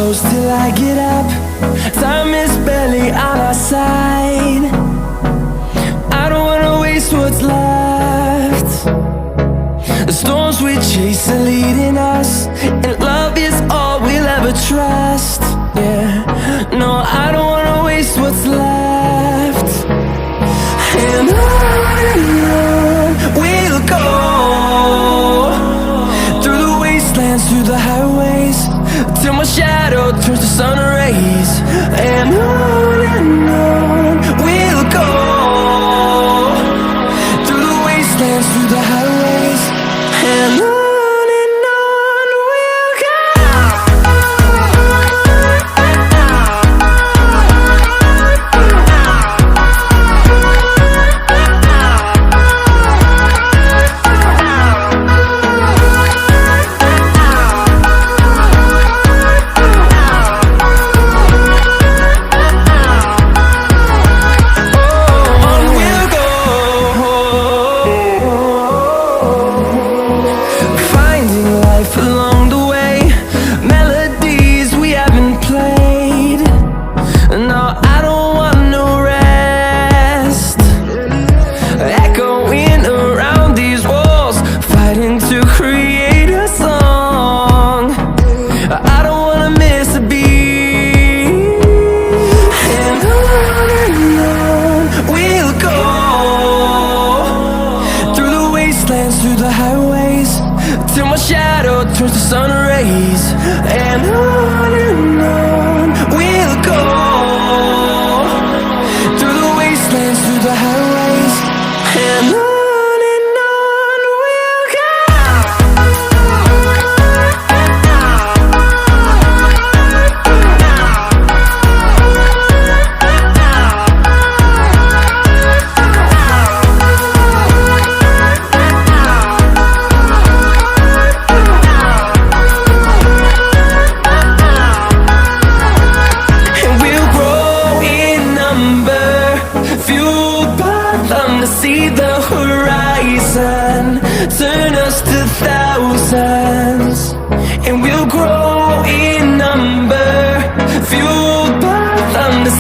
close till I get up. Time is barely on our side. I don't wanna waste what's left. The storms we chase are leading us, and love is all we'll ever trust. Yeah, no, I don't wanna waste what's left. And on we'll go, through the wastelands, through the highways, till my shadow turns to sun rays. And on we'll go, through the wastelands, through the highways, and on we'll go. Through the highways, till my shadow turns to sun rays. And on we'll go, through the wastelands, through the highways, and on we'll go. To see the horizon turn us to thousands, and we'll grow